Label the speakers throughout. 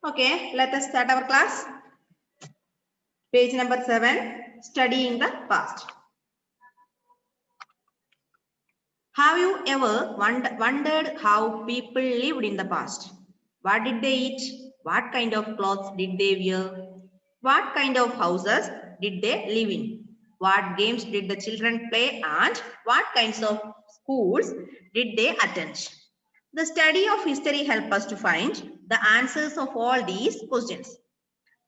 Speaker 1: Okay, let us start our class. Page number 7, studying the past. Have you ever wondered how people lived in the past? What did they eat? What kind of clothes did they wear? What kind of houses did they live in? What games did the children play and what kinds of schools did they attend? The study of history helps us to find the answers of all these questions.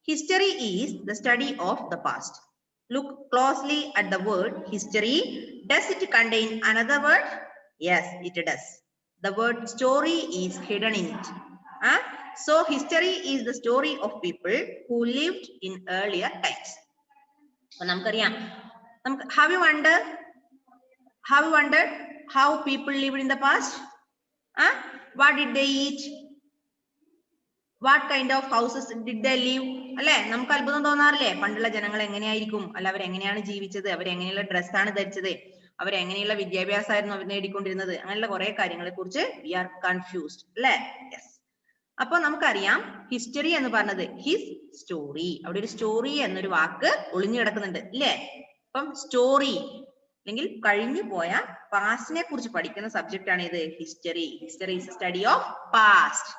Speaker 1: History is the study of the past. Look closely at the word history. Does it contain another word? Yes, it does. The word story is hidden in it. So history is the story of people who lived in earlier times. Have you wondered how people lived in the past? What did they eat? What kind of houses did they live? അല്ലെ നമുക്ക് അത്ഭുതം തോന്നാറില്ലേ പണ്ടുള്ള ജനങ്ങൾ എങ്ങനെയായിരിക്കും അല്ല അവരെങ്ങനെയാണ് ജീവിച്ചത് അവരെങ്ങനെയുള്ള ഡ്രസ്സാണ് ധരിച്ചത് അവരെങ്ങനെയുള്ള വിദ്യാഭ്യാസമായിരുന്നു അവർ നേടിക്കൊണ്ടിരുന്നത് അങ്ങനെയുള്ള കുറെ കാര്യങ്ങളെ കുറിച്ച് വി ആർ കൺഫ്യൂസ്ഡ് അല്ലെ യെസ് അപ്പൊ നമുക്കറിയാം ഹിസ്റ്ററി എന്ന് പറഞ്ഞത് ഹിസ് സ്റ്റോറി അവിടെ ഒരു സ്റ്റോറി എന്നൊരു വാക്ക് ഒളിഞ്ഞു കിടക്കുന്നുണ്ട് ഇല്ലേ അപ്പം സ്റ്റോറി അല്ലെങ്കിൽ കഴിഞ്ഞു പോയ പാസ്റ്റിനെ കുറിച്ച് പഠിക്കുന്ന സബ്ജക്റ്റ് ആണ് ഇത് history history is study of past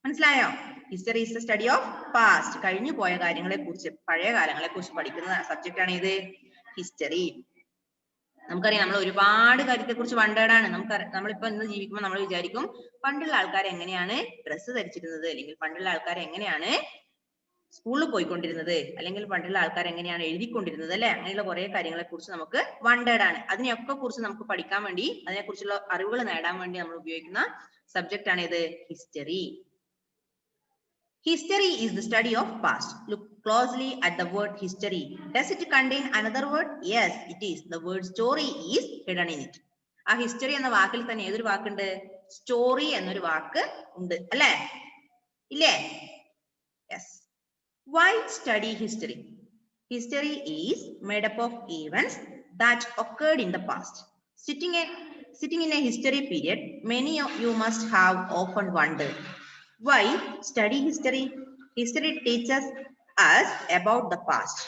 Speaker 1: മനസ്സിലായോ history is the study of past കഴിഞ്ഞു പോയ കാര്യങ്ങളെ കുറിച്ച് പഴയ കാലങ്ങളെ കുറിച്ച് പഠിക്കുന്ന സബ്ജക്റ്റ് ആണ് ഇത് ഹിസ്റ്ററി നമുക്കറിയാം നമ്മൾ ഒരുപാട് കാര്യത്തെ കുറിച്ച് വണ്ടേടാണ് നമ്മളിപ്പോ ഇന്ന് ജീവിക്കുമ്പോൾ നമ്മൾ വിചാരിക്കും പണ്ടുള്ള ആൾക്കാർ എങ്ങനെയാണ് ഡ്രസ്സ് ധരിച്ചിരുന്നത് അല്ലെങ്കിൽ പണ്ടുള്ള ആൾക്കാർ എങ്ങനെയാണ് സ്കൂളിൽ പോയിക്കൊണ്ടിരുന്നത് അല്ലെങ്കിൽ പണ്ടുള്ള ആൾക്കാർ എങ്ങനെയാണ് എഴുതിക്കൊണ്ടിരുന്നത് അല്ലെ അങ്ങനെയുള്ള കുറെ കാര്യങ്ങളെ കുറിച്ച് നമുക്ക് വണ്ടേടാണ് അതിനെയൊക്കെ കുറിച്ച് നമുക്ക് പഠിക്കാൻ വേണ്ടി അതിനെ കുറിച്ചുള്ള അറിവുകൾ നേടാൻ വേണ്ടി നമ്മൾ ഉപയോഗിക്കുന്ന സബ്ജക്റ്റ് ആണ് ഇത് history History is the study of past. Look closely at the word history. Does it contain another word? Yes, it is. The word story is hidden in it. ആ ഹിസ്റ്ററി എന്ന വാക്കിൽ തന്നെ ഏതൊരു വാക്കുണ്ട് സ്റ്റോറി എന്നൊരു വാക്ക് ഉണ്ട് അല്ലേ ഇല്ലേ yes why study history history is made up of events that occurred in the past. Sitting in a history period, many of you must have often wondered. Why study history? History teaches us about the past.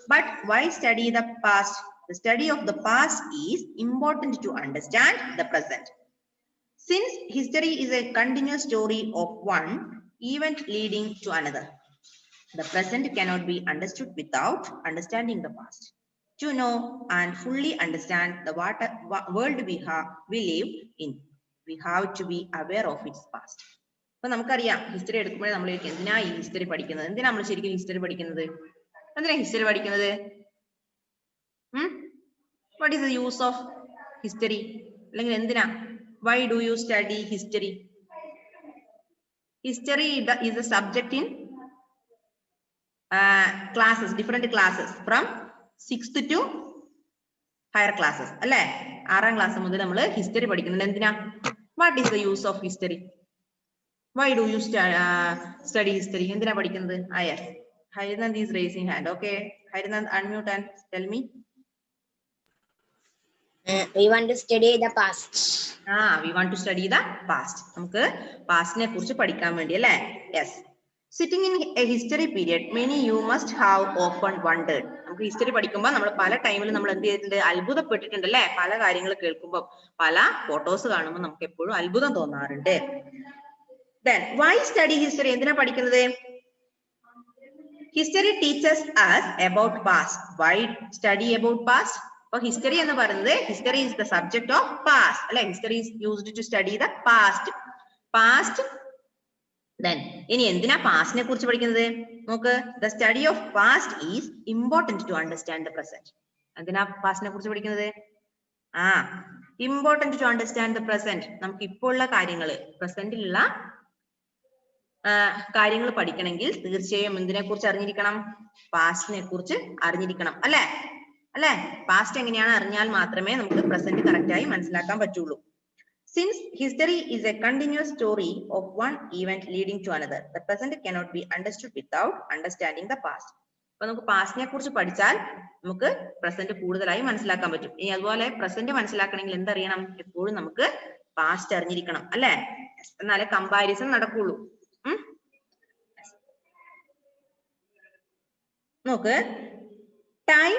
Speaker 1: But why study the past? The study of the past is important to understand the present. Since history is a continuous story of one event leading to another, the present cannot be understood without understanding the past. To know and fully understand the world we live in, we have to be aware of its past. അപ്പൊ നമുക്കറിയാം history എടുക്കുമ്പോഴേ നമ്മൾ എന്തിനാ ഈ history പഠിക്കുന്നത് എന്തിനാ നമ്മൾ ശരിക്കും history പഠിക്കുന്നത് എന്തിനാ ഹിസ്റ്ററി പഠിക്കുന്നത് what is the use of history അല്ലെങ്കിൽ എന്തിനാ why do you study history history is A subject in classes different classes from 6th to higher classes അല്ലെ 6ാം ക്ലാസ് മുതൽ നമ്മൾ ഹിസ്റ്ററി പഠിക്കുന്നുണ്ട് എന്തിനാ what is the use of history Why do you study history? എന്തിനാ പഠിക്കുന്നത്? Yes. Harinand is raising hand. Okay. Harinand, unmute and tell me.
Speaker 2: We want to study the past.
Speaker 1: We want to study the past. നമുക്ക് പാസ്റ്റിനെ കുറിച്ച് പഠിക്കാൻ വേണ്ടി അല്ലേ? Yes. Sitting in a history period, many you must have often wondered. നമുക്ക് history പഠിക്കുമ്പോൾ നമ്മൾ പല ടൈമിൽ നമ്മൾ എന്ത് ചെയ്തിട്ടുണ്ട് അത്ഭുതപ്പെട്ടിട്ടുണ്ട് അല്ലേ പല കാര്യങ്ങൾ കേൾക്കുമ്പോൾ പല ഫോട്ടോസ് കാണുമ്പോൾ നമുക്ക് എപ്പോഴും അത്ഭുതം തോന്നാറുണ്ട് Then, why study history? എന്തിനാ പഠിക്കുന്നത് History teaches us about past. Why study about past? അപ്പോൾ ഹിസ്റ്ററി എന്ന് പറയുന്നത് history is the subject of past. അല്ലെ history is used to study the past. Then, ഇനി എന്തിനാ പാസ്റ്റിനെ കുറിച്ച് പഠിക്കുന്നത് നോക്ക് the study of past is important to understand the present. എന്തിനാ പാസ്റ്റിനെ കുറിച്ച് പഠിക്കുന്നത് important to understand the present. നമുക്ക് ഇപ്പോൾ ഉള്ള കാര്യങ്ങൾ പ്രസന്റിലുള്ള കാര്യങ്ങൾ പഠിക്കണമെങ്കിൽ തീർച്ചയായും എന്തിനെ കുറിച്ച് അറിഞ്ഞിരിക്കണം പാസ്റ്റിനെ കുറിച്ച് അറിഞ്ഞിരിക്കണം അല്ലെ പാസ്റ്റ് എങ്ങനെയാണ് അറിഞ്ഞാൽ മാത്രമേ നമുക്ക് പ്രസന്റ് കറക്റ്റ് ആയി മനസ്സിലാക്കാൻ പറ്റുള്ളൂ since history is a continuous story of one event leading to another the present cannot be understood without understanding the past. അപ്പൊ നമുക്ക് പാസ്റ്റിനെ കുറിച്ച് പഠിച്ചാൽ നമുക്ക് പ്രസന്റ് കൂടുതലായി മനസ്സിലാക്കാൻ പറ്റും ഇനി അതുപോലെ പ്രസന്റ് മനസ്സിലാക്കണമെങ്കിൽ എന്തറിയണം എപ്പോഴും നമുക്ക് പാസ്റ്റ് അറിഞ്ഞിരിക്കണം അല്ലെ എന്നാലേ കമ്പാരിസൺ നടക്കുള്ളൂ നോക്ക്, ടൈം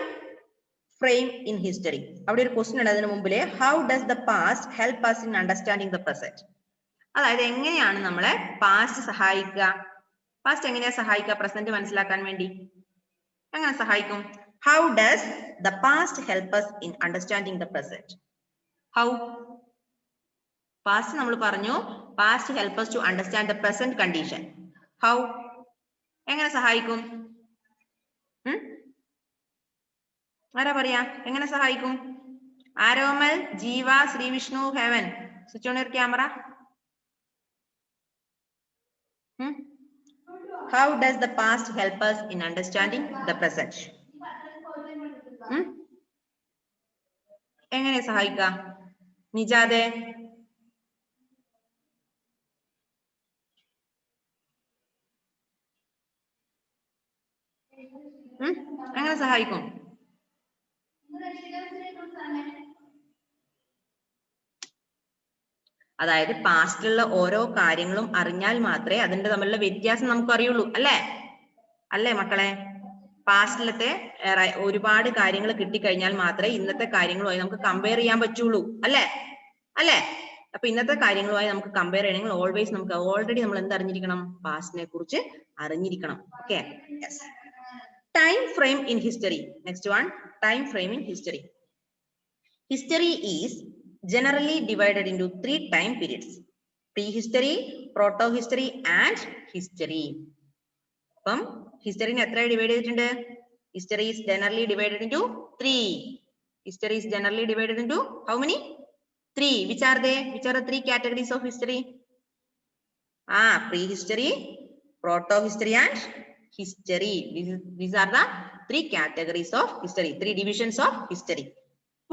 Speaker 1: ഫ്രെയിം ഇൻ ഹിസ്റ്ററി. അവിടെ ഒരു ക്വസ്റ്റ്യൻ ഉണ്ട് അതിന് മുമ്പില്. How does the past help us in understanding the present? അതായത് എങ്ങനെയാണ് നമ്മളെ പാസ്റ്റ് സഹായിക്കുക? പാസ്റ്റ് എങ്ങനെയാ സഹായിക്കുക പ്രസന്റ് മനസ്സിലാക്കാൻ വേണ്ടി? എങ്ങനെ സഹായിക്കും? How does the past help us in understanding the present? How? Past നമ്മൾ പറഞ്ഞു, past help us to understand the present condition. How? എങ്ങനെ സഹായിക്കും? ആരാ പറയാ എങ്ങനെ സഹായിക്കും? Aromal, Jeeva, Srivishnu, Heaven. Switch on your camera. How does the past help us in understanding the present? എങ്ങനെ സഹായിക്കുക? നിജാദെ എങ്ങനെ സഹായിക്കും? അതായത് പാസ്റ്റിലുള്ള ഓരോ കാര്യങ്ങളും അറിഞ്ഞാൽ മാത്രമേ അതിന്റെ തമ്മിലുള്ള വ്യത്യാസം നമുക്ക് അറിയുള്ളൂ, അല്ലേ? അല്ലേ മക്കളെ? പാസ്റ്റിലത്തെ ഒരുപാട് കാര്യങ്ങൾ കിട്ടിക്കഴിഞ്ഞാൽ മാത്രമേ ഇന്നത്തെ കാര്യങ്ങളുമായി നമുക്ക് കമ്പയർ ചെയ്യാൻ പറ്റുള്ളൂ, അല്ലേ? അല്ലേ? അപ്പൊ ഇന്നത്തെ കാര്യങ്ങളുമായി നമുക്ക് കമ്പയർ ചെയ്യണമെങ്കിൽ ഓൾവേസ് നമുക്ക് ഓൾറെഡി നമ്മൾ എന്തറിഞ്ഞിരിക്കണം? പാസ്റ്റിനെ കുറിച്ച് അറിഞ്ഞിരിക്കണം. Okay, yes. Time frame in history. Next one, time frame in history. History is generally divided into 3 time periods: prehistory, proto-history and history. അപ്പം ഹിസ്റ്ററിനെ എത്ര ഡിവൈഡ് ചെയ്തിട്ടുണ്ട്? History is generally divided into 3. History is generally divided into how many? 3. Which are they? Which are the 3 categories of history? Prehistory, proto-history and history. These are the 3 categories of history, 3 divisions of history.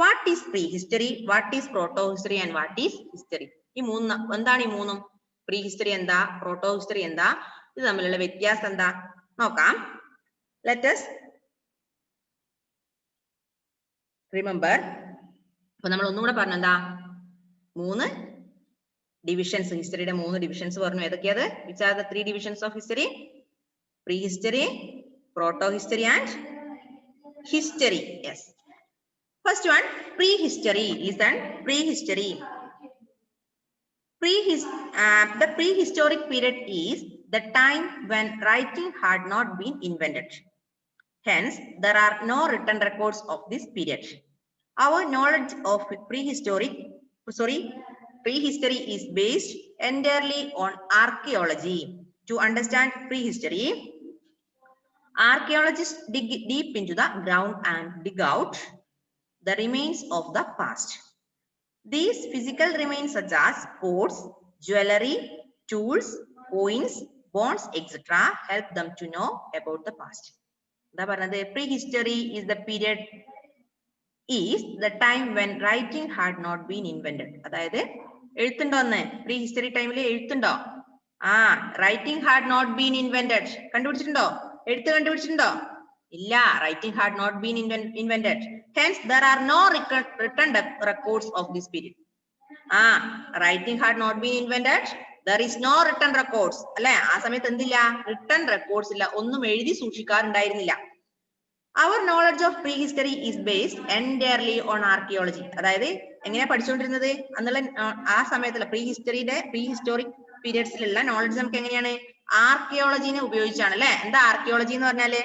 Speaker 1: What is prehistory, what is proto-history and what is history? ഈ മൂന്ന് എന്താണ്? ഈ മൂന്നും പ്രീഹിസ്റ്ററി എന്താ, പ്രോട്ടോഹിസ്റ്ററി എന്താ, ഇത് തമ്മിലുള്ള വ്യത്യാസം എന്താ നോക്കാം. Let us remember. അപ്പൊ നമ്മൾ ഒന്നും കൂടെ പറഞ്ഞു, എന്താ? 3 ഡിവിഷൻസ്, ഹിസ്റ്ററിയുടെ 3 ഡിവിഷൻസ് പറഞ്ഞു. ഏതൊക്കെയത്? Which are the 3 divisions of history? Prehistory, proto-history and history. Yes. First one, prehistory. Listen, prehistory. The prehistoric period is the time when writing had not been invented. Hence, there are no written records of this period. Our knowledge of prehistory is based entirely on archaeology. To understand prehistory, archaeologists dig deep into the ground and dig out the remains of the past. These physical remains such as pots, jewelry, tools, coins, bones, etc. help them to know about the past. The prehistory is the time when writing had not been invented. അതായത് എഴുത്തുണ്ടോ? prehistory ടൈമിൽ എഴുത്തുണ്ടോ? writing had not been invented. കണ്ടുപിടിച്ചിട്ടുണ്ടോ? എഴുത്ത് കണ്ടുപിടിച്ചിട്ടുണ്ടോ? ഇല്ല, writing had not been invented. Hence, there are no written records of this period. Writing had not been invented. There is no written records. അല്ലെ? ആ സമയത്ത് എന്തില്ല? written records ഇല്ല, ഒന്നും എഴുതി സൂക്ഷിക്കാറുണ്ടായിരുന്നില്ല. Our knowledge of prehistory is based entirely on archaeology. അതായത് എങ്ങനെയാ പഠിച്ചുകൊണ്ടിരുന്നത്? എന്നുള്ള ആ സമയത്തുള്ള prehistoric periodsലുള്ള നോളജ് നമുക്ക് എങ്ങനെയാണ്? ആർക്കിയോളജിനെ ഉപയോഗിച്ചാണ്, അല്ലെ? എന്താ ആർക്കിയോളജി എന്ന് പറഞ്ഞാല്?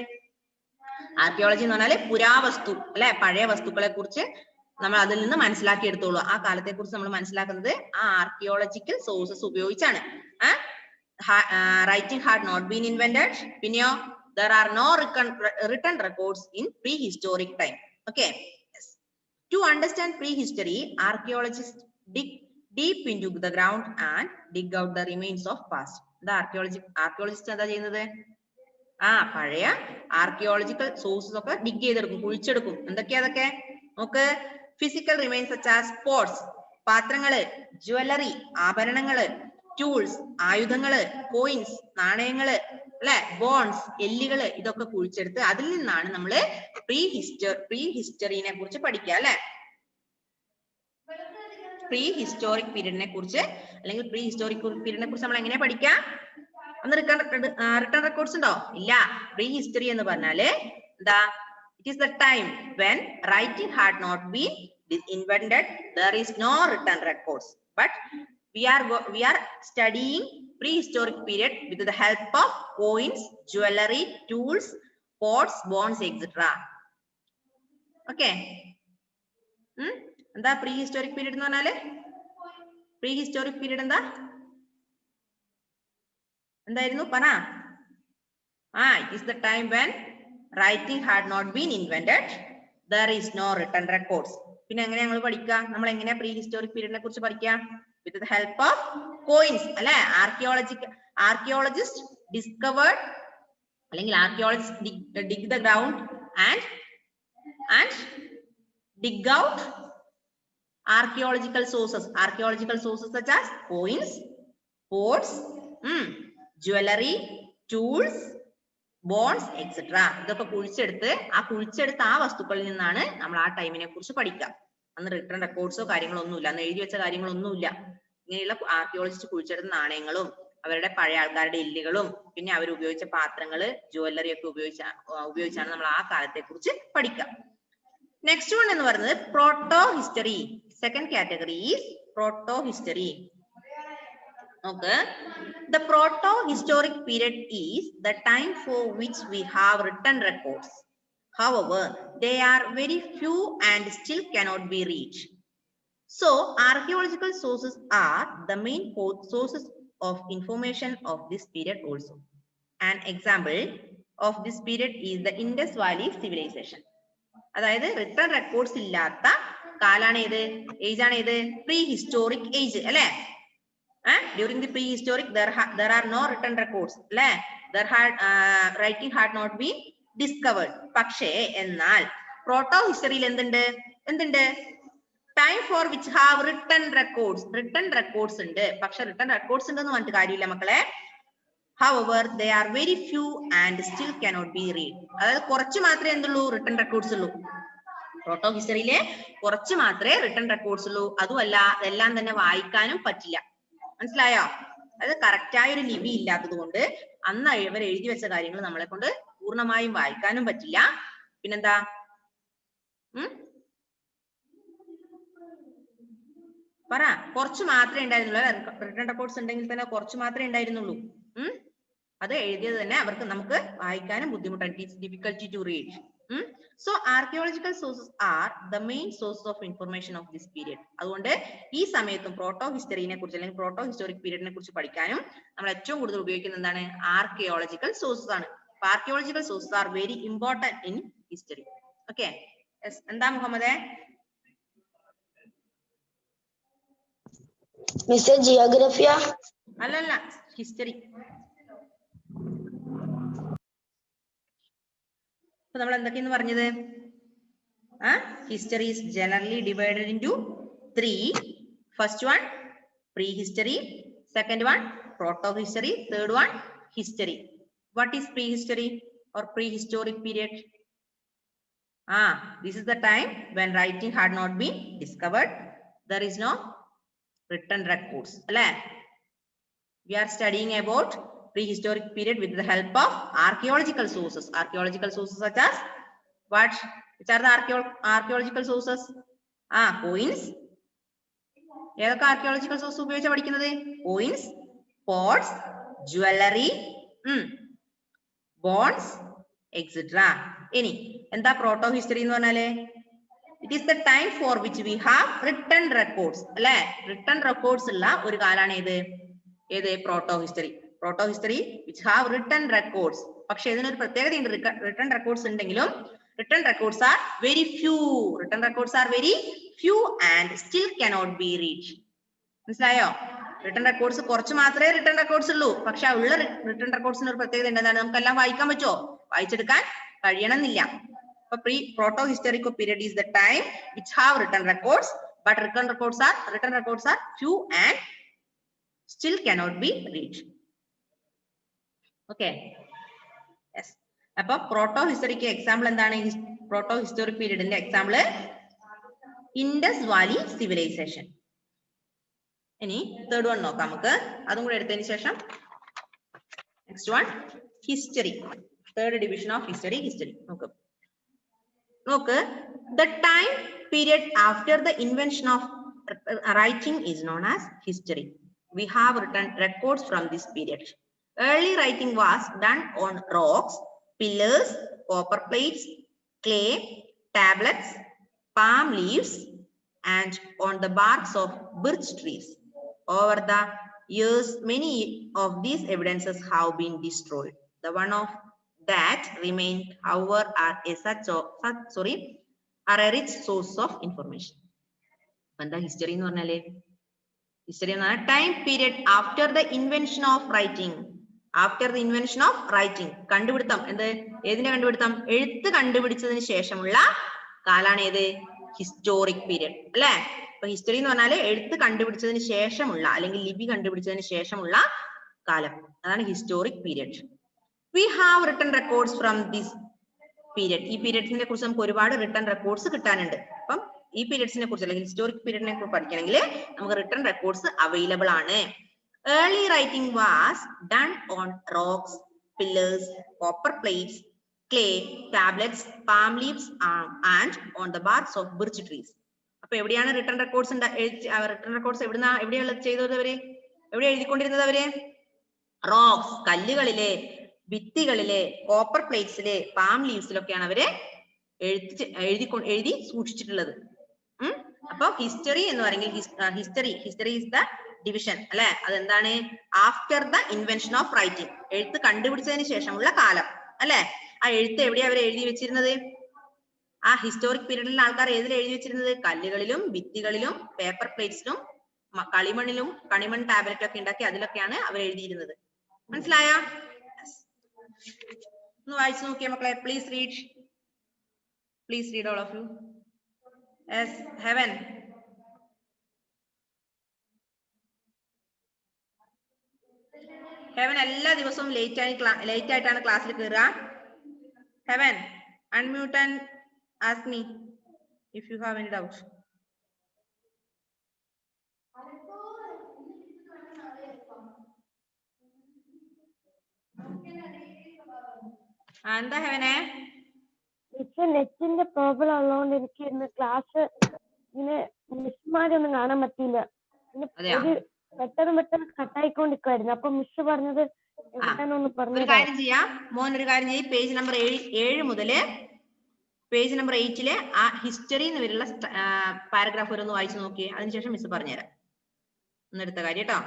Speaker 1: ആർക്കിയോളജി എന്ന് പറഞ്ഞാല് പുരാവസ്തു, അല്ലെ? പഴയ വസ്തുക്കളെ കുറിച്ച് നമ്മൾ അതിൽ നിന്ന് മനസ്സിലാക്കി എടുത്തോളൂ. ആ കാലത്തെ കുറിച്ച് നമ്മൾ മനസ്സിലാക്കുന്നത് ആ ആർക്കിയോളജിക്കൽ സോഴ്സസ് ഉപയോഗിച്ചാണ്. Writing had not been invented. പിന്നെയോ there are no written records in prehistoric time. Okay, yes. To understand prehistory, archaeologists dig deep into the ground and dig out the remains of past. The archaeologists എന്താ ചെയ്യുന്നത്? പഴയ archaeological sources ഒക്കെ dig ചെയ്തെടുക്കും, കുഴിച്ചെടുക്കും. എന്തൊക്കെയാ അതൊക്കെ നോക്ക്. Physical remains such as pots, പാത്രങ്ങള്, jewellery, ആഭരണങ്ങള്, tools, ആയുധങ്ങള്, coins, നാണയങ്ങള്, അല്ലെ? ബോൺസ്, എല്ലുകള്, ഇതൊക്കെ കുഴിച്ചെടുത്ത് അതിൽ നിന്നാണ് നമ്മള് പ്രീഹിസ്റ്ററിനെ കുറിച്ച് പഠിക്കുക, അല്ലെ? പ്രീഹിസ്റ്റോറിക് പീരീഡിനെ കുറിച്ച് അല്ലെങ്കിൽ പ്രീഹിസ്റ്റോറിക് പീരീഡിനെ കുറിച്ച് നമ്മൾ എങ്ങനെയാ പഠിക്കുക? അന്ന് റിട്ടേൺ റെക്കോർഡ്സ് ഉണ്ടോ? ഇല്ല. പ്രീ ഹിസ്റ്ററി എന്ന് പറഞ്ഞാല് It is the time when writing had not been invented. There is no written records, but we are studying prehistoric period with the help of coins, jewelry, tools, pots, bones, etc. Okay. എന്താ prehistoric period എന്ന് പറഞ്ഞാല്? Prehistoric period എന്തായിരുന്നു പറ? It is the time when writing had not been invented. There is no written records. പിന്നെ എങ്ങനെ ഞങ്ങൾ പഠിക്കുക? നമ്മൾ എങ്ങനെയാ prehistoric period നെ കുറിച്ച് പഠിക്കുക? With the help of coins, അല്ലെ? Archaeologists discovered, അല്ലെങ്കിൽ archaeologists dig the ground and dig out archaeological sources such as coins, pots, jewelry, tools, bones, etc. ഇതൊക്കെ കുഴിച്ചെടുത്ത് ആ വസ്തുക്കളിൽ നിന്നാണ് നമ്മൾ ആ ടൈമിനെ കുറിച്ച് പഠിക്കുക. അന്ന് റിട്ടേൺ റെക്കോർഡ്സോ കാര്യങ്ങളൊന്നുമില്ല, അന്ന് എഴുതി വെച്ച കാര്യങ്ങളൊന്നുമില്ല. ഇങ്ങനെയുള്ള ആർക്കിയോളജിസ്റ്റ് കുഴിച്ചെടുത്ത നാണയങ്ങളും അവരുടെ പഴയ ആൾക്കാരുടെ എല്ലുകളും പിന്നെ അവർ ഉപയോഗിച്ച പാത്രങ്ങള്, ജുവല്ലറി ഒക്കെ ഉപയോഗിച്ചാണ് നമ്മൾ ആ കാലത്തെ കുറിച്ച് പഠിക്കുക. നെക്സ്റ്റ് വൺ എന്ന് പറയുന്നത് proto history. Second category is proto history. Okay, the proto-historic period is the time for which we have written records. However, they are very few and still cannot be reached. So, archaeological sources are the main sources of information of this period also. An example of this period is the Indus Valley Civilization. അതായത് return records ഇല്ലാത്ത കാലാണ് ഏത്? Age ആണ് ഏത്? പ്രീഹിസ്റ്റോറിക് age അല്ലെ? During the prehistoric there are no written records, writing had not been discovered. പക്ഷേ എന്നാൽ proto historyയിൽ എന്തുണ്ട്? Time for which have written records ഉണ്ട്. പക്ഷെ written records ഉണ്ടെന്ന് പറഞ്ഞിട്ട് കാര്യമില്ല മക്കളെ. However, they are very few and still cannot be read. അതായത് കുറച്ച് മാത്രമേ എന്തുള്ളൂ? written records ഉള്ളൂ. proto historyയിലെ കുറച്ച് മാത്രമേ written records ഉള്ളൂ. അതുമല്ല അതെല്ലാം തന്നെ വായിക്കാനും പറ്റില്ല. മനസ്സിലായോ? അത് കറക്റ്റ് ആയ ഒരു ലിപി ഇല്ലാത്തത് കൊണ്ട് അന്ന് ഇവർ എഴുതി വെച്ച കാര്യങ്ങൾ നമ്മളെ കൊണ്ട് പൂർണ്ണമായും വായിക്കാനും പറ്റില്ല. പിന്നെന്താ? പറ. കുറച്ച് മാത്രമേ ഉണ്ടായിരുന്നുള്ളൂ. റിട്ടേൺ റെക്കോർഡ്സ് ഉണ്ടെങ്കിൽ തന്നെ കുറച്ച് മാത്രമേ ഉണ്ടായിരുന്നുള്ളൂ. അത് എഴുതിയത് തന്നെ നമുക്ക് വായിക്കാനും ബുദ്ധിമുട്ടാണ്. It is difficulty to read. So archaeological sources are the main source of information of this period. അതുകൊണ്ട് ഈ സമയത്തും പ്രോട്ടോ ഹിസ്റ്ററിനെ കുറിച്ച് അല്ലെങ്കിൽ പ്രോട്ടോ ഹിസ്റ്റോറിക് പീരീഡിനെ കുറിച്ച് പഠിക്കാനും നമ്മൾ ഏറ്റവും കൂടുതൽ ഉപയോഗിക്കുന്നത് എന്താണ്? ആർക്കിയോളജിക്കൽ സോഴ്സസ് ആണ്. Archaeological sources are very important in history. Okay, എന്താ മുഹമ്മദേ?
Speaker 2: മിസ്റ്റർ ജിയോഗ്രഫിയാ?
Speaker 1: അല്ലല്ല, ഹിസ്റ്ററി. അപ്പൊ നമ്മൾ എന്തൊക്കെയെന്ന് പറഞ്ഞത്? History is generally divided into 3. First one, prehistory. Second one, proto-history. Third one, history. What is prehistory or prehistoric period? This is the time when writing had not been discovered. There is no written records. We are studying about prehistoric period with the help of archaeological sources. Archaeological sources such as what? Which are the archaeological sources? Coins. ഏതൊക്കെ archaeological sources ഉപയോഗിച്ചാണ് പഠിക്കുന്നത്? Coins, pots, jewelry, bones, etc. ഇനി എന്താ proto history എന്ന് പറഞ്ഞാലേ? It is the time for which we have written records. അല്ലെ? written records ഉള്ള ഒരു കാലാണ് ഏത്? proto history. proto history which have written records. പക്ഷെ ഇതിനൊരു പ്രത്യേകതയുണ്ട്. written records ഉണ്ടെങ്കിലും written records are very few. written records are very few and still cannot be reached. മനസ്സിലായോ? written records കുറച്ച് മാത്രമേ written records ഉള്ളൂ. പക്ഷെ ഉള്ള written records ഒരു പ്രത്യേകത ഉണ്ട്. എന്താണ്? നമുക്കെല്ലാം വായിക്കാൻ പറ്റുമോ? വായിച്ചെടുക്കാൻ കഴിയണമെന്നില്ല. അപ്പൊ proto historical period is the time which have written records, but written records are few and still cannot be reached. Okay. Yes. അപ്പൊ proto historic എക്സാമ്പിൾ എന്താണ്? proto historic പീരീഡിന്റെ എക്സാമ്പിൾ ഇൻഡസ് വാലി സിവിലൈസേഷൻ. ഇനി third one നോക്കാം നമുക്ക്. അതും കൂടെ എടുത്തതിന് ശേഷം next one history. Third division of history. നോക്കാം. നോക്ക്, the time period after the invention of writing is known as history. We have written records from this period. Early writing was done on rocks, pillars, copper plates, clay, tablets, palm leaves, and on the barks of birch trees. Over the years, many of these evidences have been destroyed. The one of that remain, however, are a rich source of information. എന്താ history എന്ന് പറഞ്ഞാല്? History എന്ന് പറഞ്ഞാൽ time period after the invention of writing. After the invention of writing, കണ്ടുപിടുത്തം. എന്ത്? ഏതിന്റെ കണ്ടുപിടുത്തം? എഴുത്ത് കണ്ടുപിടിച്ചതിന് ശേഷമുള്ള കാലാണ് ഏത്? ഹിസ്റ്റോറിക് പീരിയഡ് അല്ലെ? അപ്പൊ ഹിസ്റ്ററി എന്ന് പറഞ്ഞാല് എഴുത്ത് കണ്ടുപിടിച്ചതിന് ശേഷമുള്ള അല്ലെങ്കിൽ ലിപി കണ്ടുപിടിച്ചതിന് ശേഷമുള്ള കാലം, അതാണ് historic period. We have written records from this period. ഈ പീരിയഡ്സിനെ കുറിച്ച് നമുക്ക് ഒരുപാട് റിട്ടൺ റെക്കോർഡ്സ് കിട്ടാനുണ്ട്. അപ്പം ഈ പീരിയഡ്സിനെ കുറിച്ച് അല്ലെങ്കിൽ ഹിസ്റ്റോറിക് പീരിയഡിനെ കുറിച്ച് പഠിക്കണമെങ്കിൽ നമുക്ക് റിട്ടൺ റെക്കോർഡ്സ് അവൈലബിൾ ആണ്. Early writing was done on rocks, pillars, copper plates, clay, tablets, palm leaves, and on the barks of birch trees. അപ്പൊ എവിടെയാണ് റിട്ടൺ റെക്കോർഡ്സ് റിട്ടൺ റെക്കോർഡ്സ് എവിടെയുള്ള ചെയ്തത്? എവിടെ എഴുതിക്കൊണ്ടിരുന്നത് അവര്? റോക്സ്, കല്ലുകളിലെ, ഭിത്തികളിലെ, കോപ്പർ പ്ലേറ്റ്സിലെ, പാം ലീവ്സിലൊക്കെയാണ് അവര് എഴുതി സൂക്ഷിച്ചിട്ടുള്ളത്. അപ്പൊ ഹിസ്റ്ററി എന്ന് പറയുന്നത് ഹിസ്റ്ററി ഇസ് ദ ഡിവിഷൻ അല്ലെ? അതെന്താണ്? After the invention of writing, എഴുത്ത് കണ്ടുപിടിച്ചതിന് ശേഷമുള്ള കാലം അല്ലെ? ആ എഴുത്ത് എവിടെയാ അവർ എഴുതി വെച്ചിരുന്നത്? ആ ഹിസ്റ്റോറിക് പീരീഡിൽ ആൾക്കാർ ഏതിൽ എഴുതി വെച്ചിരുന്നത്? കല്ലുകളിലും ഭിത്തികളിലും പേപ്പർ പ്ലേറ്റ്സിലും കളിമണ്ണിലും കണിമൺ ടാബ്ലറ്റ് ഒക്കെ ഉണ്ടാക്കി അതിലൊക്കെയാണ് അവർ എഴുതിയിരുന്നത്. മനസ്സിലായ? ഒന്ന് വായിച്ചു നോക്കിയേ മക്കളെ. Please read all of you. Yes, Heaven. Heaven എല്ലാ ദിവസവും ലേറ്റ് ആയിട്ടാണ് ക്ലാസ്സിൽ കയറുക. Heaven, unmute and ask me if you have any doubt. എന്താ ഹെവനെ?
Speaker 3: നെറ്റിന്റെ പ്രോബ്ലം ഉള്ളതുകൊണ്ട് എനിക്ക് ഇന്ന് ക്ലാസ് ഇങ്ങനെ മിസ്മാരൊന്നും കാണാൻ പറ്റിയില്ല. പെട്ടെന്ന് കട്ടായിക്കൊണ്ടിരിക്കുവായിരുന്നു. അപ്പൊ മിസ് പറഞ്ഞത് എവിടെയാണെന്ന് പറഞ്ഞു.
Speaker 1: ഒരു കാര്യം ചെയ്യാം മോൻ, ഒരു കാര്യം ചെയ്യും. പേജ് നമ്പർ 7 മുതല് പേജ് നമ്പർ 8 ആ ഹിസ്റ്ററി എന്ന് വരുന്ന പാരഗ്രാഫ് വരെ ഒന്ന് വായിച്ചു നോക്കിയേ. അതിനുശേഷം മിസ് പറഞ്ഞുതരാം. ഒന്നെടുത്ത കാര്യം കേട്ടോ.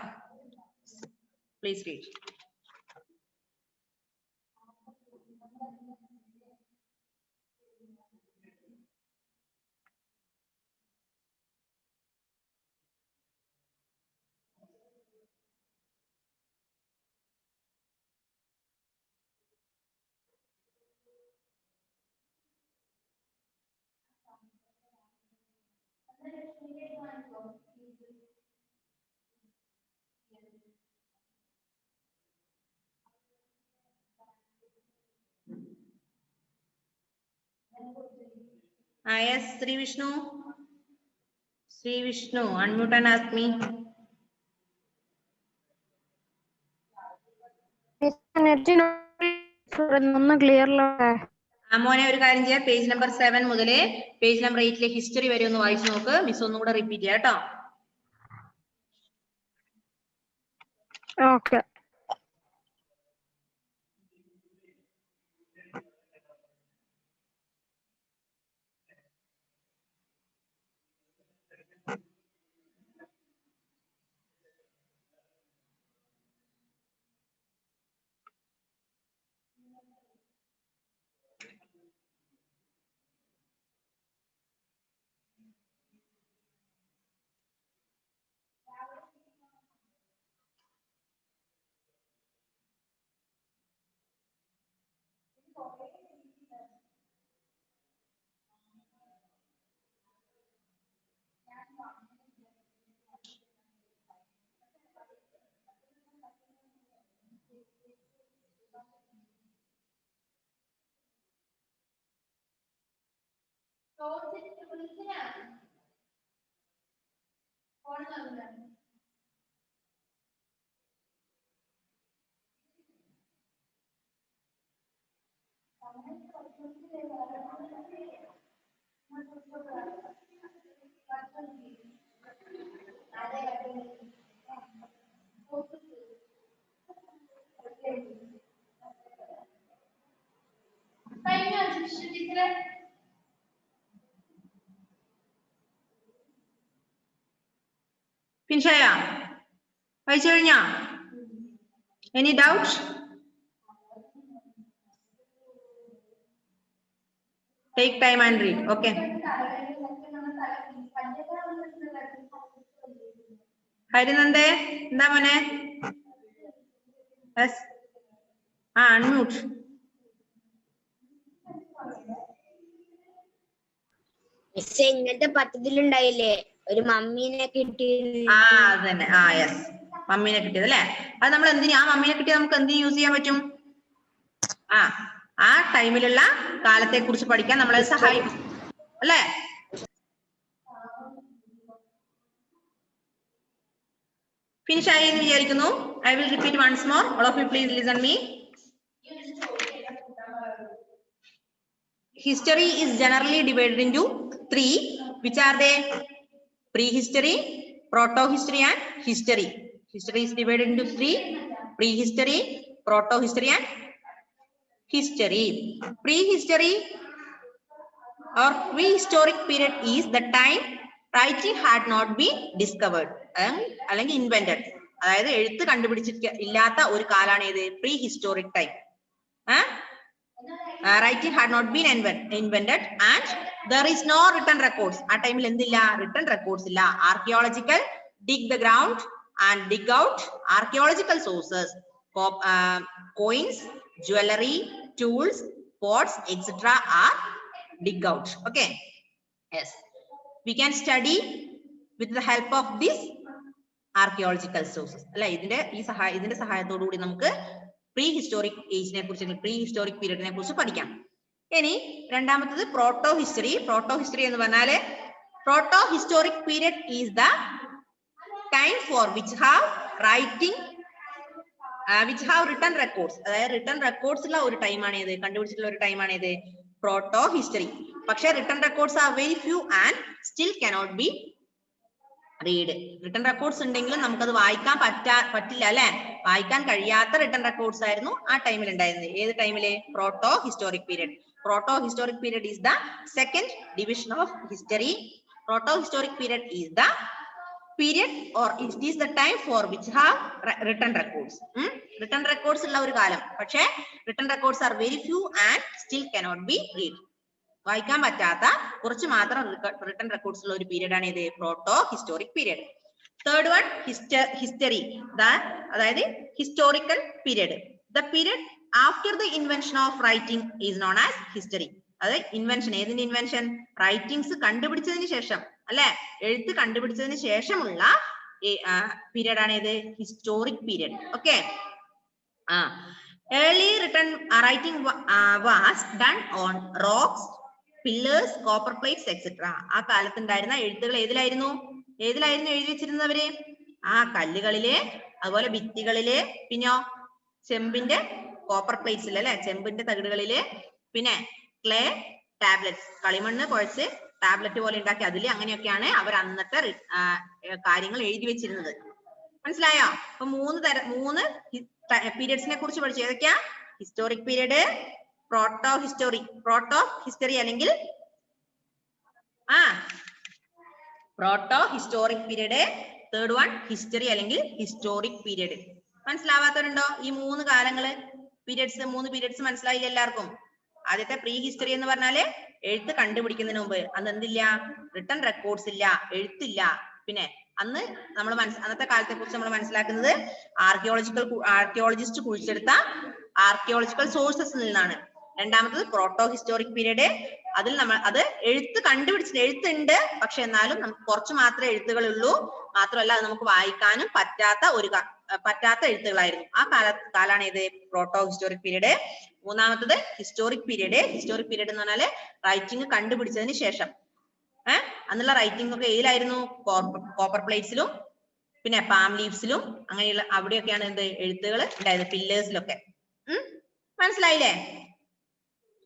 Speaker 1: Please read. Yes, Sri Vishnu, unmute and ask me. മോനെ ഒരു കാര്യം ചെയ്യാം. പേജ് നമ്പർ 7 മുതല് പേജ് നമ്പർ 8 ഹിസ്റ്ററി വരെ ഒന്ന് വായിച്ചു നോക്ക്. മിസ് ഒന്നും കൂടെ റിപ്പീറ്റ് ചെയ്യാം കേട്ടോ.
Speaker 3: ഓക്കെ.
Speaker 1: ഫിനിഷായ? വായിച്ചു കഴിഞ്ഞാ? Any doubt? Take time and read. Okay. ഹരിനന്ദേ എന്താ മോനെ? Yes. Unmute.
Speaker 2: മിസ്സേ ഇങ്ങനത്തെ പദ്ധതിയിലുണ്ടായില്ലേ ഒരു മമ്മീനെ കിട്ടി?
Speaker 1: അതന്നെ. യെസ്, മമ്മീനെ കിട്ടിയത് അല്ലെ? അത് നമ്മൾ എന്തിനാ ആ മമ്മീനെ കിട്ടിയത് നമുക്ക് എന്തിനു യൂസ് ചെയ്യാൻ പറ്റും? ആ ടൈമിലുള്ള കാലത്തെ കുറിച്ച് പഠിക്കാൻ നമ്മളെ സഹായിക്കും അല്ലേ? ഫിനിഷ് ആയി എന്ന് വിചാരിക്കുന്നു. I will repeat once more. All of you please listen me. History is generally divided into three. Which are they? Prehistory, proto-history and history. History is divided into three. Prehistory, proto-history and history. Prehistory or prehistoric period is the time writing had not been discovered അല്ലെങ്കിൽ invented. അതായത് എഴുത്ത് കണ്ടുപിടിച്ചിട്ടില്ലാത്ത ഒരു കാലാണ് ഏത്? Prehistoric time. Writing had not been invented and there is no written records. ആ ടൈമിൽ എന്തില്ല? written records ഇല്ല. Archaeological dig the ground and dig out archaeological sources, coins, jewelry, tools, pots, etc. are dig out. Okay. Yes, we can study with the help of this archaeological sources. അല്ല ഇതിന്റെ സഹായത്തോടു കൂടി നമുക്ക് prehistoric age നെ കുറിച്ച് prehistoric period നെ കുറിച്ച് പഠിക്കാം. ഇനി രണ്ടാമത്തത് proto history. Proto history എന്ന് പറഞ്ഞാല് proto historic period is the time for which have written records. അതായത് written records ഉള്ള ഒരു ടൈമാണ് ഏത്? കണ്ടുപിടിച്ചിട്ടുള്ള ഒരു ടൈമാണ് ഏത്? proto history. പക്ഷേ written records are very few and still cannot be read. written records ഉണ്ടെങ്കിലും നമുക്കത് വായിക്കാൻ പറ്റില്ല അല്ലെ? വായിക്കാൻ കഴിയാത്ത written records ആയിരുന്നു ആ ടൈമിൽ ഉണ്ടായിരുന്നത്. ഏത് ടൈമില്? proto historic period. proto historic period is the second division of history. proto historic period is the period or it is the time for which have written records. written records ഉള്ള ഒരു കാലം. പക്ഷേ written records are very few and still cannot be read. വായിക്കാൻ പറ്റാത്ത കുറച്ച് മാത്രം written records ഉള്ള ഒരു പീരീഡ് ആണ് ഇത് proto historic period. Third one, history. അതായത് historical period. The period after the invention of writing is known as history. അത് ഇൻവെൻഷൻ, ഏതിന്റെ ഇൻവെൻഷൻ? റൈറ്റിംഗ്സ് കണ്ടുപിടിച്ചതിന് ശേഷം അല്ലെ? എഴുത്ത് കണ്ടുപിടിച്ചതിന് ശേഷമുള്ള പീരീഡ് ആണ് ഇത് historic period. Okay. early written writing was done on rocks, pillars, copper plates, etc. ആ കാലത്തുണ്ടായിരുന്ന എഴുത്തുകൾ ഏതിലായിരുന്നു എഴുതി വെച്ചിരുന്നവര്? കല്ലുകളിലെ, അതുപോലെ ഭിത്തികളിലെ, പിന്നെയോ ചെമ്പിന്റെ കോപ്പർ പ്ലേറ്റ്സിൽ അല്ലെ? ചെമ്പിന്റെ തകിടുകളില്, പിന്നെ ക്ലേ ടാബ്ലറ്റ്സ്, കളിമണ്ണ് കുഴച്ച് ടാബ്ലറ്റ് പോലെ ഉണ്ടാക്കി അതില്, അങ്ങനെയൊക്കെയാണ് അവർ അന്നത്തെ കാര്യങ്ങൾ എഴുതി വെച്ചിരുന്നത്. മനസ്സിലായോ? അപ്പൊ മൂന്ന് പീരിയഡ്സിനെ കുറിച്ച് പഠിച്ചു. ഏതൊക്കെയാ? ഹിസ്റ്റോറിക് പീരീഡ്, proto history അല്ലെങ്കിൽ proto historic period. Third one history അല്ലെങ്കിൽ ഹിസ്റ്റോറിക് പീരീഡ്. മനസ്സിലാവാത്തവരുണ്ടോ? ഈ മൂന്ന് കാലങ്ങള് മൂന്ന് പീരിയഡ്സ് മനസ്സിലായില്ല എല്ലാവർക്കും? ആദ്യത്തെ പ്രീ ഹിസ്റ്ററി എന്ന് പറഞ്ഞാല് എഴുത്ത് കണ്ടുപിടിക്കുന്നതിന് മുമ്പ് അന്ന് എന്തില്ല? റിട്ടൺ റെക്കോർഡ്സ് ഇല്ല, എഴുത്തില്ല. പിന്നെ അന്ന് നമ്മൾ അന്നത്തെ കാലത്തെ കുറിച്ച് നമ്മൾ മനസ്സിലാക്കുന്നത് ആർക്കിയോളജിസ്റ്റ് കുഴിച്ചെടുത്ത ആർക്കിയോളജിക്കൽ സോഴ്സസിൽ നിന്നാണ്. രണ്ടാമത്തത് പ്രോട്ടോ ഹിസ്റ്റോറിക് പീരീഡ്. അതിൽ നമ്മൾ അത് എഴുത്തുണ്ട്, പക്ഷെ എന്നാലും നമുക്ക് കുറച്ച് മാത്രമേ എഴുത്തുകളുള്ളൂ. മാത്രമല്ല അത് നമുക്ക് വായിക്കാനും പറ്റാത്ത എഴുത്തുകളായിരുന്നു. ആ കാലാണ് ഇത് പ്രോട്ടോ ഹിസ്റ്റോറിക് പീരീഡ്. മൂന്നാമത്തത് ഹിസ്റ്റോറിക് പീരീഡ്. ഹിസ്റ്റോറിക് പീരീഡ് എന്ന് പറഞ്ഞാല് റൈറ്റിംഗ് കണ്ടുപിടിച്ചതിന് ശേഷം അന്നുള്ള റൈറ്റിംഗ് ഒക്കെ ഏതിലായിരുന്നു? കോപ്പർ പ്ലേറ്റ്സിലും പിന്നെ പാം ലീവ്സിലും അങ്ങനെയുള്ള അവിടെയൊക്കെയാണ് എന്ത് എഴുത്തുകൾ ഉണ്ടായത്, പില്ലേഴ്സിലൊക്കെ. മനസ്സിലായില്ലേ?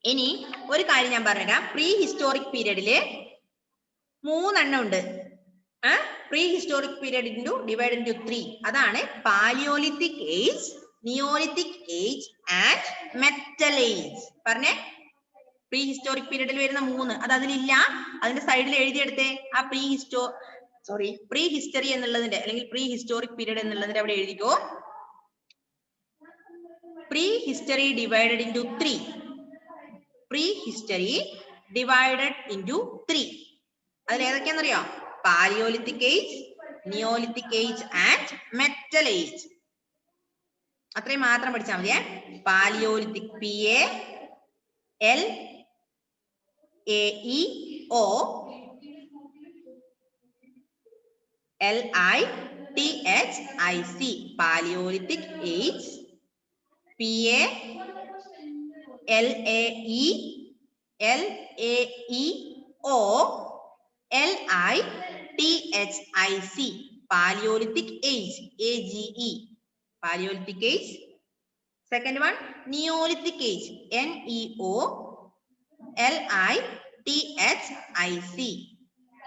Speaker 1: ഇനി ഒരു കാര്യം ഞാൻ പറഞ്ഞുതരാം. പ്രീ ഹിസ്റ്റോറിക് പീരീഡില് 3 എണ്ണം ഉണ്ട്. Pre historic period divide into 3. അതാണ് palaeolithic age, neolithic age and metal age. പറഞ്ഞേ, പ്രീ ഹിസ്റ്റോറിക് പീരീഡിൽ വരുന്ന 3 അത് അതിലില്ല. അതിന്റെ സൈഡിൽ എഴുതിയെടുത്തേ. ആ പ്രീ ഹിസ്റ്ററി എന്നുള്ളതിന്റെ അല്ലെങ്കിൽ പ്രീ ഹിസ്റ്റോറിക് പീരീഡ് എന്നുള്ളതിന്റെ അവിടെ എഴുതിക്കോ. Pre history divided into 3. Pre history divided into 3. അതിൽ ഏതൊക്കെയാണെന്നറിയോ? Palaeolithic age, neolithic age and metal age. അത്രയും മാത്രം പഠിച്ചാൽ മതിയേ. Palaeolithic PALAEO LITHIC. Palaeolithic age, PALAEO LITHIC. Palaeolithic age, AGE. Palaeolithic age. Second one neolithic age, NEOLITHIC.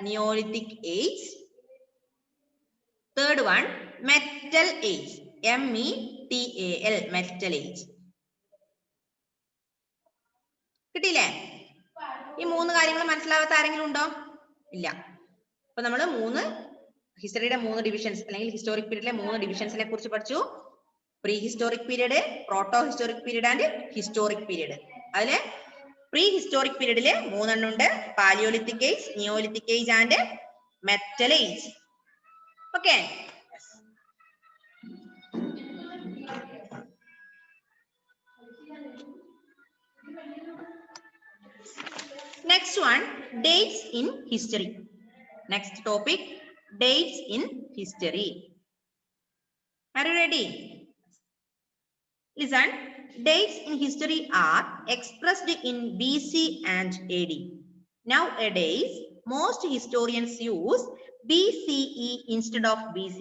Speaker 1: Neolithic age. Third one metal age, METAL. Metal age. കിട്ടിയില്ലേ? ഈ 3 കാര്യങ്ങൾ മനസ്സിലാവാത്ത ആരെങ്കിലും ഉണ്ടോ? ഇല്ല. അപ്പൊ നമ്മൾ ഹിസ്റ്ററിയുടെ 3 ഡിവിഷൻസ് അല്ലെങ്കിൽ ഹിസ്റ്റോറിക് പീരീഡിലെ 3 ഡിവിഷൻസിനെ കുറിച്ച് പഠിച്ചു. Pre historic period, proto historic period and historic period. അതില് പ്രീ ഹിസ്റ്റോറിക് പീരീഡില് 3 എണ്ണം ഉണ്ട്. Palaeolithic age, neolithic age and metal age. Okay. Next one, dates in history. Next topic, dates in history. Are you ready? Listen, dates in history are expressed in BC and AD. Nowadays, most historians use BCE instead of BC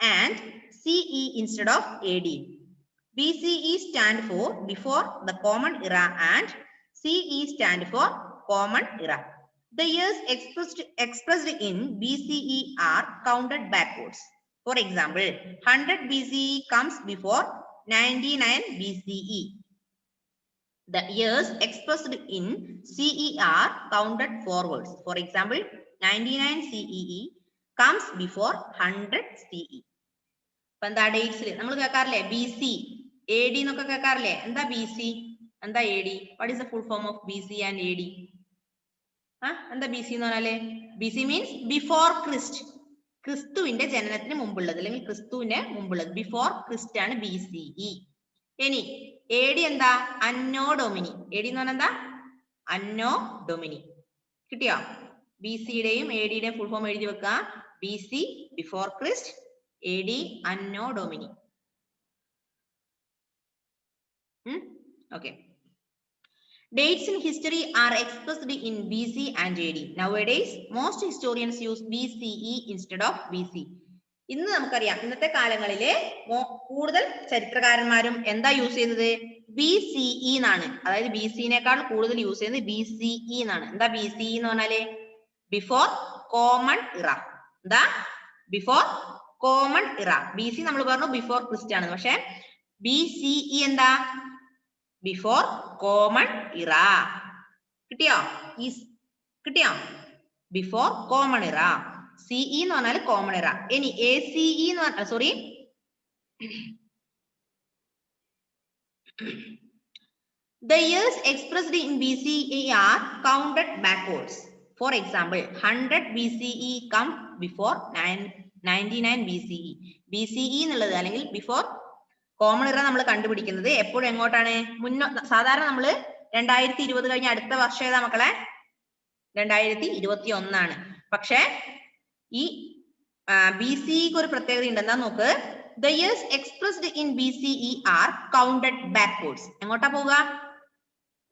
Speaker 1: and CE instead of AD. BCE stand for before the common era and CE stand for common era. The years expressed in BCE are counted backwards. For example, 100 BCE comes before 99 BCE. The years expressed in CE are counted forwards. For example, 99 CEE comes before 100 CE. അപ്പൊ എന്താ ഡേറ്റ്സിൽ നമ്മൾ കേൾക്കാറില്ലേ? BC, AD എന്നൊക്കെ കേൾക്കാറില്ലേ? എന്താ BC, എന്താ AD? What is the full form of BC and AD? എന്താ BC എന്ന് പറഞ്ഞാല്? BC means before Christ. ക്രിസ്തുവിന്റെ ജനനത്തിന് മുമ്പുള്ളത് അല്ലെങ്കിൽ ക്രിസ്തുവിന്റെ മുമ്പുള്ളത്. ബിഫോർ ക്രിസ്റ്റ് ആണ് BCE. ഇനി AD എന്താ? അന്നോ ഡൊമിനി. AD എന്ന് പറഞ്ഞാൽ എന്താ? അന്നോ ഡൊമിനി. കിട്ടിയോ? BCയുടെയും ADയുടെയും ഫുൾ ഫോം എഴുതി വെക്കുക. BC ബിഫോർ ക്രിസ്റ്റ്, AD അന്നോ ഡൊമിനി. Okay. Dates in history are expressed in BC and AD. Nowadays, most historians use BCE instead of BC. ഇന്ന് നമുക്കറിയാം, ഇന്നത്തെ കാലങ്ങളിലെ കൂടുതൽ ചരിത്രകാരന്മാരും എന്താ യൂസ് ചെയ്യുന്നത്? BCE എന്നാണ്. അതായത് BCനേക്കാൾ കൂടുതൽ യൂസ് ചെയ്യുന്നത് BCE എന്നാണ്. എന്താ BCE എന്ന് പറഞ്ഞാല്? ബിഫോർ കോമൺ ഇറ. എന്താ? ബിഫോർ കോമൺ ഇറ. BC നമ്മൾ പറഞ്ഞു ബിഫോർ ക്രിസ്റ്റ് ആണ്. പക്ഷെ BCE എന്താ? ബിഫോർ കോമൺ ഇറ. കിട്ടിയോ? കിട്ടിയോ? ബിഫോർ കോമൺ ഇറ. CE എന്ന് പറഞ്ഞാൽ കോമൺ ഇറ. ഇനി ACE എന്ന് പറഞ്ഞാൽ sorry the years expressed in BCE are counted backwards. For example, 100 BCE come before 99 BCE. BCE എന്നുള്ളത് അല്ലെങ്കിൽ ബിഫോർ കോമൺ ഇറ നമ്മൾ കണ്ടുപിടിക്കുന്നത് എപ്പോഴും എങ്ങോട്ടാണ്? സാധാരണ നമ്മള് 2020 കഴിഞ്ഞ അടുത്ത വർഷം ഏതാ മക്കളെ? 2021 ആണ്. പക്ഷെ ഈ BCEക്ക് ഒരു പ്രത്യേകത ഉണ്ട്. എന്താ നോക്ക്. The years expressed in BCE are counted backwards. എങ്ങോട്ടാ പോവുക?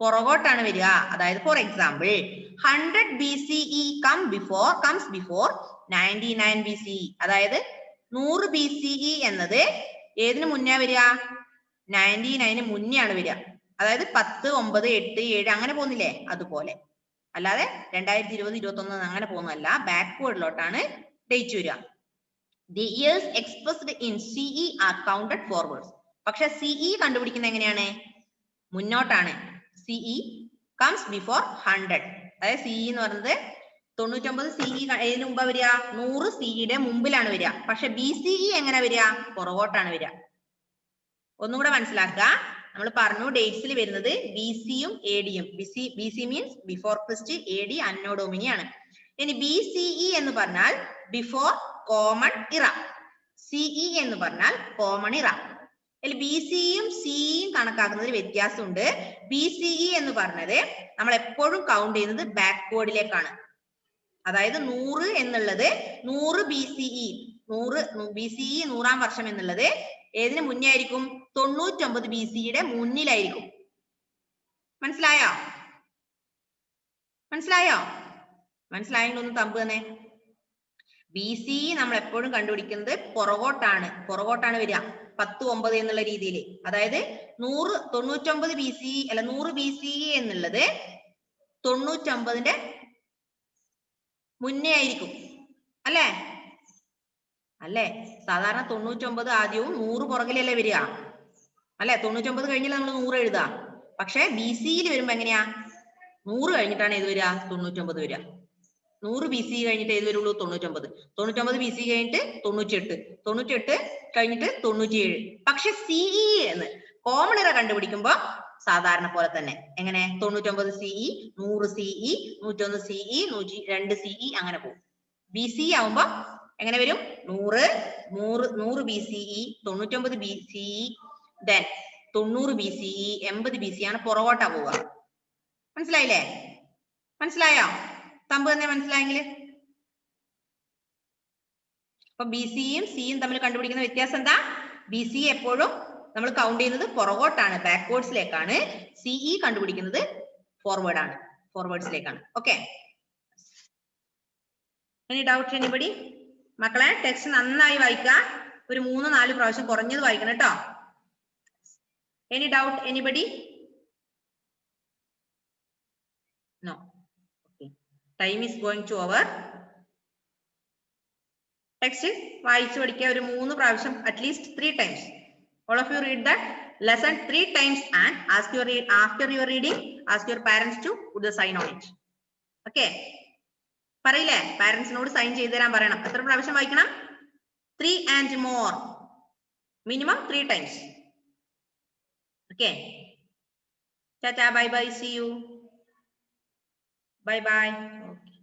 Speaker 1: പുറകോട്ടാണ് വരിക. അതായത് for example 100 BCE comes before 99 BCE. അതായത് 100 BCE എന്നത് ഏതിനു മുന്നേ വരിക? 99 മുന്നേ ആണ് വരിക. അതായത് 10, 9, 8, 7 അങ്ങനെ പോകുന്നില്ലേ അതുപോലെ. അല്ലാതെ 2020, 21 അങ്ങനെ പോകുന്നതല്ല, ബാക്ക്വേർഡിലോട്ടാണ് ഡേറ്റ് വരിക. The years expressed in CE are counted forwards. പക്ഷെ CE കണ്ടുപിടിക്കുന്നത് എങ്ങനെയാണ്? മുന്നോട്ടാണ്. CE comes before 100. അതായത് CE എന്ന് പറയുന്നത് 99 CE ഏതിന് മുമ്പാ വരിക? 100 CE മുമ്പിലാണ് വരിക. പക്ഷെ BCE എങ്ങനെ വരിക? പുറകോട്ടാണ് വരിക. ഒന്നുകൂടെ മനസ്സിലാക്കുക. നമ്മൾ പറഞ്ഞു ഡേറ്റ്സിൽ വരുന്നത് BCയും ADയും. BC means before Christ, AD അന്നോ ഡൊമിനി ആണ്. ഇനി BCE എന്ന് പറഞ്ഞാൽ ബിഫോർ കോമൺ ഇറ, CE എന്ന് പറഞ്ഞാൽ കോമൺ ഇറ. അതിൽ BCയും CEയും കണക്കാക്കുന്നതിൽ വ്യത്യാസമുണ്ട്. BCE എന്ന് പറഞ്ഞത് നമ്മൾ എപ്പോഴും കൗണ്ട് ചെയ്യുന്നത് ബാക്ക്വേർഡിലേക്കാണ്. അതായത് 100 എന്നുള്ളത് 100 BCE 100ാം വർഷം എന്നുള്ളത് ഏതിന് മുന്നേ ആയിരിക്കും? 99 BCയുടെ മുന്നിലായിരിക്കും. മനസ്സിലായോ? മനസ്സിലായെങ്കിൽ ഒന്ന് തമ്പ് തന്നെ. BCE നമ്മൾ എപ്പോഴും കണ്ടുപിടിക്കുന്നത് പുറകോട്ടാണ് വരിക, 10, 9 എന്നുള്ള രീതിയിൽ. അതായത് 99 BCE അല്ല 100 BCE എന്നുള്ളത് 99ന്റെ മുന്നേ ആയിരിക്കും അല്ലേ? സാധാരണ 99 ആദ്യവും 100 പുറകിലല്ലേ വരിക അല്ലെ? 99 കഴിഞ്ഞില്ല നമ്മൾ 100 എഴുതുക. പക്ഷെ BCയിൽ വരുമ്പോ എങ്ങനെയാ? 100 കഴിഞ്ഞിട്ടാണ് ഏത് വരിക? 99 വരിക. 100 BCE കഴിഞ്ഞിട്ട് ഏത് വരുള്ളൂ? 99. 99 BCE കഴിഞ്ഞിട്ട് 98, 98 കഴിഞ്ഞിട്ട് 97. പക്ഷെ CE എന്ന് കോമൺ ഇറ കണ്ടുപിടിക്കുമ്പോ സാധാരണ പോലെ തന്നെ എങ്ങനെ? 99 CE, 100 CE, 101 CE, 102 CE അങ്ങനെ പോകും. BCE ആവുമ്പോ എങ്ങനെ വരും? 100 BCE, 99 BCE, then 90 BCE, 80 BCE ആണ് പുറകോട്ടാ പോവുക. മനസ്സിലായോ? തമ്പ് തന്നെ മനസ്സിലായെങ്കിൽ. അപ്പൊ BCയും Cയും തമ്മിൽ കണ്ടുപിടിക്കുന്ന വ്യത്യാസം എന്താ? BCE എപ്പോഴും നമ്മൾ കൗണ്ട് ചെയ്യുന്നത് പുറകോട്ടാണ്, ബാക്ക്വേർഡ്സിലേക്കാണ്. CE കണ്ടുപിടിക്കുന്നത് ഫോർവേഡ്സിലേക്കാണ്. Okay, any doubt anybody? മക്കളെ ടെക്സ്റ്റ് നന്നായി വായിക്കുക. ഒരു 3-4 പ്രാവശ്യം കുറഞ്ഞത് വായിക്കണം കേട്ടോ. Any doubt anybody? No. Okay, time is going to over. Text വായിച്ചു പഠിക്കുക ഒരു 3 പ്രാവശ്യം, at least 3 times. All of you read that lesson 3 times and after your reading, ask your parents to put the sign on it. Okay, പറയില്ലേ? പാരന്റ്സിനോട് sign ചെയ്തു തരാൻ പറയണം. എത്ര പ്രാവശ്യം വായിക്കണം? 3 and more, minimum 3 times. Okay, tata, bye bye, see you, bye bye. Okay.